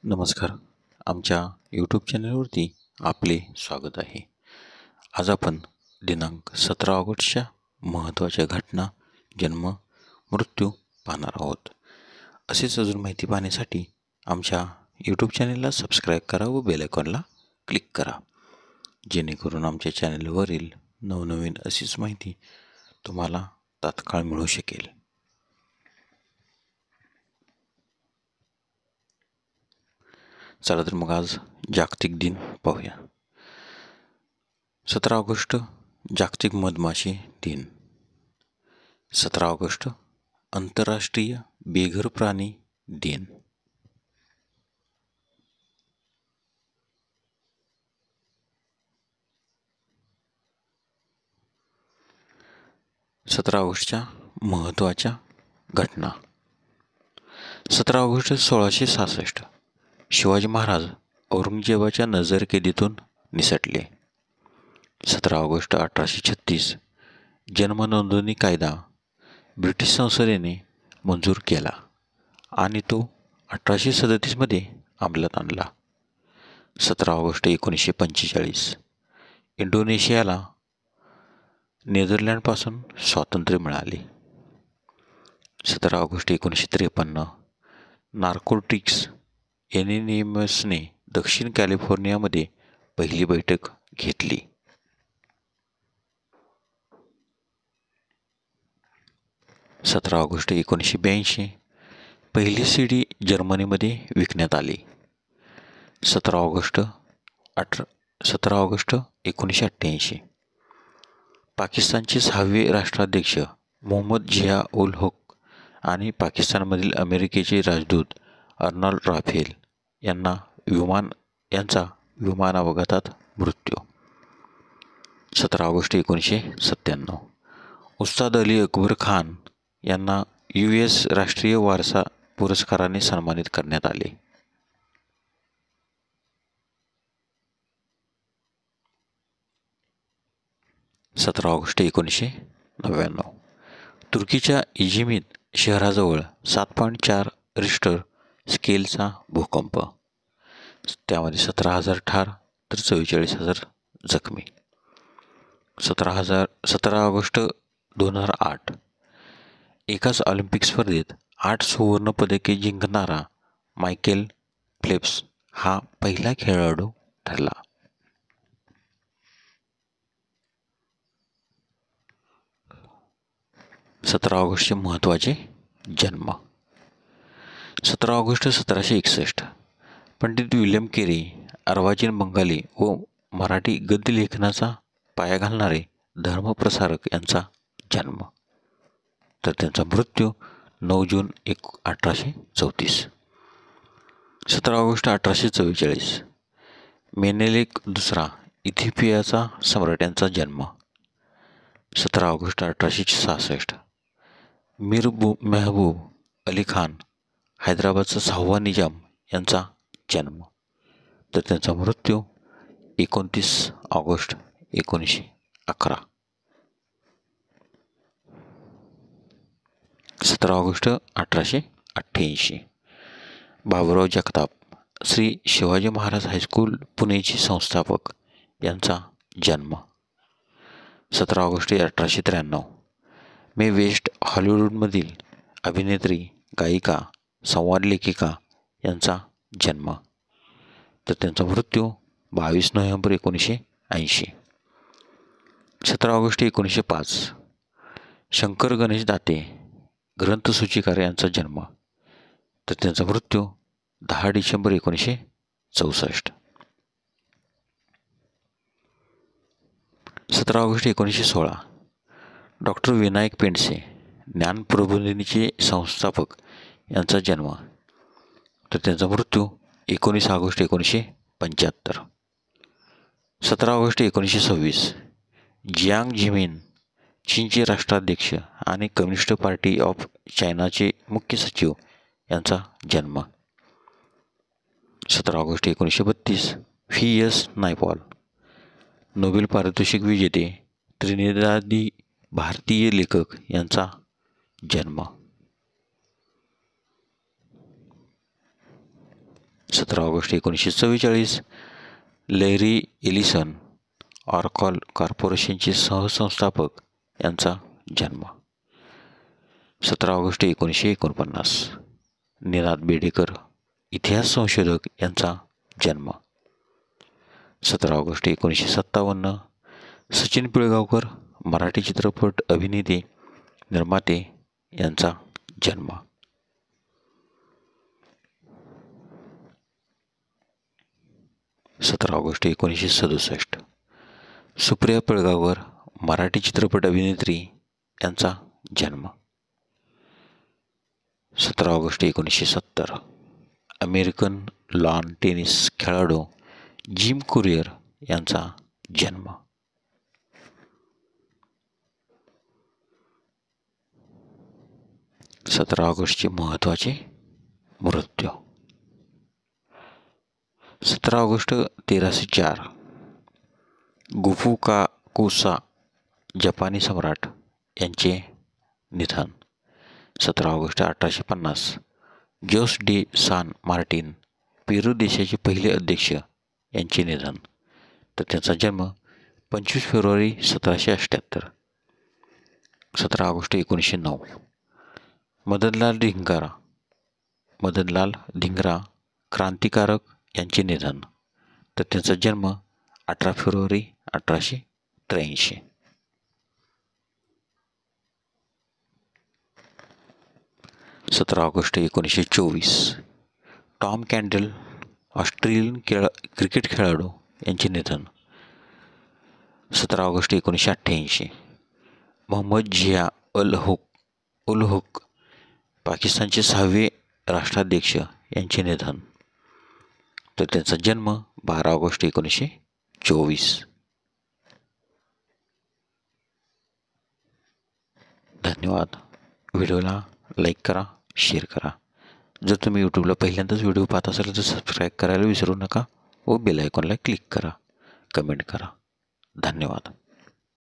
नमस्कार. आमच्या यूट्यूब चॅनलवरती आपले स्वागत आहे. आज आपण दिनांक 17 ऑगस्टच्या महत्त्वाच्या घटना, जन्म, मृत्यू पाहणार आहोत. असेच अजून माहिती पाहण्यासाठी आमच्या यूट्यूब चॅनलला सबस्क्राईब करा व बेल आयकॉनला क्लिक करा, जेणेकरून आमच्या चॅनलवरील नवनवीन अशीच माहिती तुम्हाला तात्काळ मिळू शकेल. चला तर मग आज जागतिक दिन पाहूया. 17 ऑगस्ट जागतिक मधमाशी दिन. 17 ऑगस्ट आंतरराष्ट्रीय बेघर प्राणी दिन. 17 ऑगस्टच्या महत्त्वाच्या घटना. 17 ऑगस्ट 1666 शिवाजी महाराज औरंगजेबाच्या नजरकेदीतून निसटले. 17 ऑगस्ट 1836 जन्मनोंदणी कायदा ब्रिटिश संसदेने मंजूर केला आणि तो 1837मध्ये अंमलात आणला. 17 ऑगस्ट 1945 इंडोनेशियाला नेदरलँडपासून स्वातंत्र्य मिळाले. 17 ऑगस्ट 1953 नार्कोटिक्स एनोनिमसने दक्षिण कॅलिफोर्नियामध्ये पहिली बैठक घेतली. 17 ऑगस्ट 1982 पहिली सीडी जर्मनीमध्ये विकण्यात आली. 17 ऑगस्ट 1988 पाकिस्तानचे 6वे राष्ट्राध्यक्ष मोहम्मद जिया उल हक आणि पाकिस्तानमधील अमेरिकेचे राजदूत अर्नॉल्ड राफेल यांचा विमान अपघातात मृत्यू. 17 ऑगस्ट 1997 उस्ताद अली अकबर खान यांना US राष्ट्रीय वारसा पुरस्काराने सन्मानित करण्यात आले. 17 ऑगस्ट 1999 तुर्कीच्या इजिमित शहराजवळ 7.4 रिश्टर स्केलचा भूकंप. त्यामध्ये 17,000 ठार तर 44,000 जखमी. 17 ऑगस्ट 2008 एकाच ऑलिम्पिक स्पर्धेत 8 सुवर्ण पदके जिंकणारा मायकेल फेल्प्स हा पहिला खेळाडू ठरला. 17 ऑगस्टचे महत्त्वाचे जन्म. 17 ऑगस्ट 1761 पंडित विल्यम केरी अर्वाचीन बंगाली व मराठी गद्य लेखनाचा पाया घालणारे धर्मप्रसारक यांचा जन्म. तर त्यांचा मृत्यू 9 जून 1834. 17 ऑगस्ट 1844 मेनेलिक दुसरा इथिओपियाचा सम्राट यांचा जन्म. 17 ऑगस्ट 1866 मीर मेहबूब अली खान हैदराबादचा 6वा निजाम यांचा जन्म. तर त्यांचा मृत्यू 29 August 1911. 17 August 1888 Baburao Jagtap Shri Shivaji Maharaj high school पुणेचे संस्थापक यांचा जन्म. 17 ऑगस्ट 1893 मे वेस्ट हॉलिवूडमधील अभिनेत्री, गायिका, संवाद लेखिका यांचा जन्म. तर त्यांचा मृत्यू 22 नोव्हेंबर 1980. 17 ऑगस्ट 1905 शंकर गणेश दाते ग्रंथसूचीकार यांचा जन्म. तर त्यांचा मृत्यू 10 डिसेंबर 1964. 17 ऑगस्ट 1916 डॉक्टर विनायक पेंडसे ज्ञानप्रबोधिनीचे संस्थापक यांचा जन्म. तर त्यांचा मृत्यू 19 ऑगस्ट 1975. 17 ऑगस्ट 1926 जियांग झिमिन चीनचे राष्ट्राध्यक्ष आणि कम्युनिस्ट पार्टी ऑफ चायनाचे मुख्य सचिव यांचा जन्म. 17 ऑगस्ट 1932 V.S. नायपॉल नोबेल पारितोषिक विजेते त्रिनिदादी भारतीय लेखक यांचा जन्म. 17 ऑगस्ट 1944 लॅरी एलिसन ऑरकॉल कॉर्पोरेशनचे सहसंस्थापक यांचा जन्म. 17 ऑगस्ट 1949 निनाद बेडेकर इतिहास संशोधक यांचा जन्म. 17 ऑगस्ट 1957 सचिन पिळगावकर मराठी चित्रपट अभिनेते निर्माते यांचा जन्म. 17 ऑगस्ट 1967 सुप्रिया पिळगावकर मराठी चित्रपट अभिनेत्री यांचा जन्म. 17 ऑगस्ट 1970 अमेरिकन लॉन टेनिस खेळाडू जिम कुरियर यांचा जन्म. 17 ऑगस्टचे महत्त्वाचे मृत्यू. 17 ऑगस्ट 1304 गुफुकाकुसा जपानी सम्राट यांचे निधन. 17 August 1850 Jose de San Martin Peru देशाचे पहिले अध्यक्ष यांचे निधन. तर त्यांचा जन्म 25 फेब्रुवारी 1778. 17 ऑगस्ट 1909 मदनलाल धिंगरा क्रांतिकारक यांचे निधन. तर त्यांचा जन्म 18 February 1883. 17 August 1924 Tom candle Australian cricket खेळाडू यांचे निधन. 17 ऑगस्ट 1988 मोहम्मद झिया उल हुक पाकिस्तानचे 6वे राष्ट्राध्यक्ष यांचे निधन. तर त्यांचा जन्म 12 ऑगस्ट 1924. धन्यवाद. व्हिडिओला लाईक करा, शेअर करा. जर तुम्ही यूट्यूबला पहिल्यांदाच व्हिडिओ पाहत असाल तर सबस्क्राईब करायला विसरू नका व बेल आयकॉनला क्लिक करा, कमेंट करा. धन्यवाद.